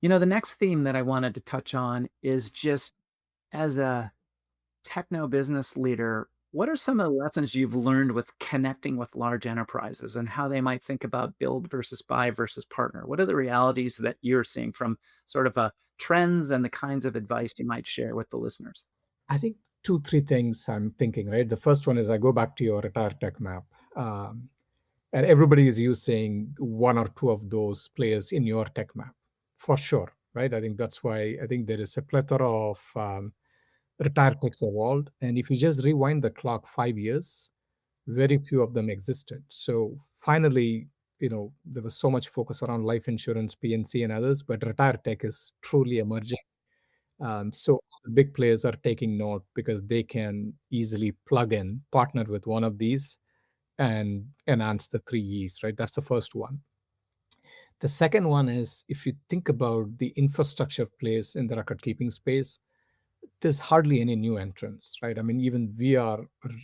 The next theme that I wanted to touch on is just as a techno business leader, what are some of the lessons you've learned with connecting with large enterprises and how they might think about build versus buy versus partner? What are the realities that you're seeing from sort of trends and the kinds of advice you might share with the listeners? I think two, three things I'm thinking, right? The first one is I go back to your retire tech map. Um, and everybody is using one or two of those players in your tech map for sure, right? I think that's why I think there is a plethora of retire techs evolved. And if you just rewind the clock 5 years, very few of them existed. So finally, there was so much focus around life insurance, PNC, and others, but retire tech is truly emerging. So the big players are taking note because they can easily plug in, partner with one of these, and enhance the three E's, right? That's the first one. The second one is if you think about the infrastructure plays in the record keeping space, there's hardly any new entrants, right? I mean, even we are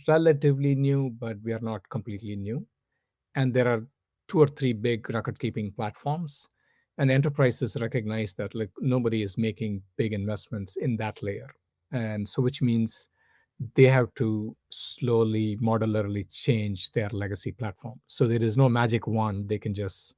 relatively new, but we are not completely new. And there are two or three big record keeping platforms. And enterprises recognize that like nobody is making big investments in that layer. And so, which means they have to slowly, modularly change their legacy platform. So there is no magic wand. They can just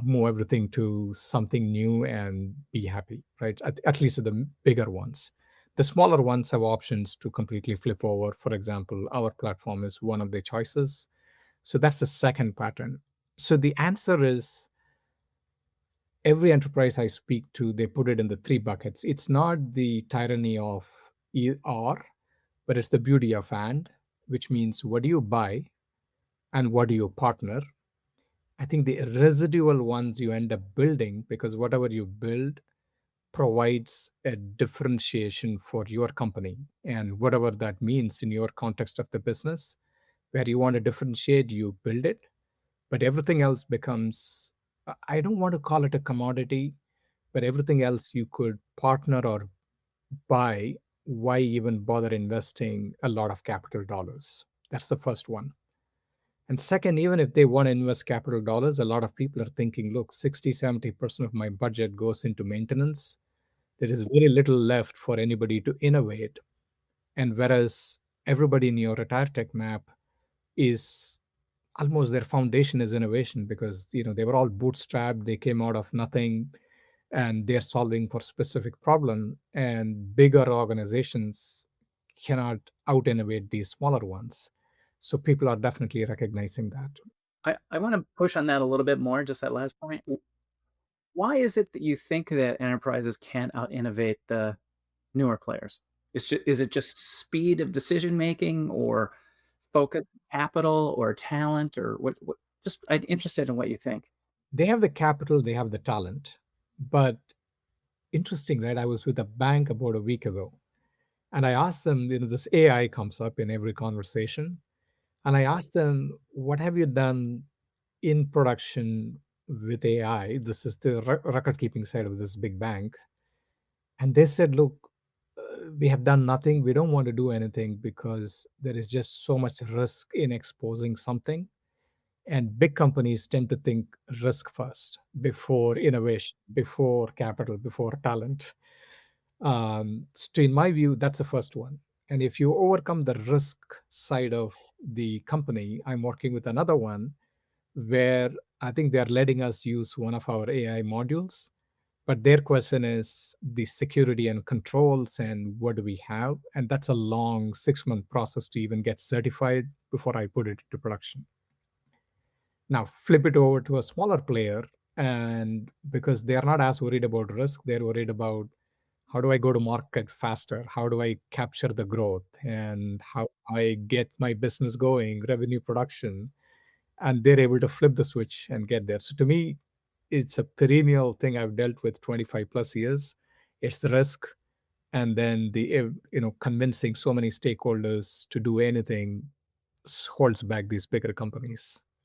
move everything to something new and be happy, right? At least the bigger ones. The smaller ones have options to completely flip over. For example, our platform is one of the choices. So that's the second pattern. So the answer is every enterprise I speak to, they put it in the three buckets. It's not the tyranny of or, but it's the beauty of and, which means what do you buy and what do you partner. I think the residual ones you end up building, because whatever you build provides a differentiation for your company and whatever that means in your context of the business, where you want to differentiate, you build it, but everything else becomes, I don't want to call it a commodity, but everything else you could partner or buy. Why even bother investing a lot of capital dollars? That's the first one. And second, even if they want to invest capital dollars, a lot of people are thinking, look, 60-70% of my budget goes into maintenance. There is very little left for anybody to innovate. And whereas everybody in your retire tech map is almost their foundation is innovation, because they were all bootstrapped, they came out of nothing, and they're solving for specific problem, and bigger organizations cannot out innovate these smaller ones. So people are definitely recognizing that. I want to push on that a little bit more, just that last point. Why is it that you think that enterprises can't out innovate the newer players? Is it just speed of decision making or focus, capital, or talent, or what? Just I'm interested in what you think. They have the capital, they have the talent, but interesting, right? I was with a bank about a week ago, and I asked them, this AI comes up in every conversation, and I asked them, what have you done in production with AI? This is the record keeping side of this big bank. And they said, look, we have done nothing. We don't want to do anything because there is just so much risk in exposing something. And big companies tend to think risk first before innovation, before capital, before talent. So, in my view, that's the first one. And if you overcome the risk side of the company, I'm working with another one where I think they're letting us use one of our AI modules. But their question is the security and controls and what do we have? And that's a long 6-month process to even get certified before I put it into production. Now, flip it over to a smaller player, and because they are not as worried about risk, they're worried about how do I go to market faster? How do I capture the growth? And how I get my business going, revenue production, and they're able to flip the switch and get there. So to me, it's a perennial thing I've dealt with 25 plus years. It's the risk, and then the convincing so many stakeholders to do anything holds back these bigger companies.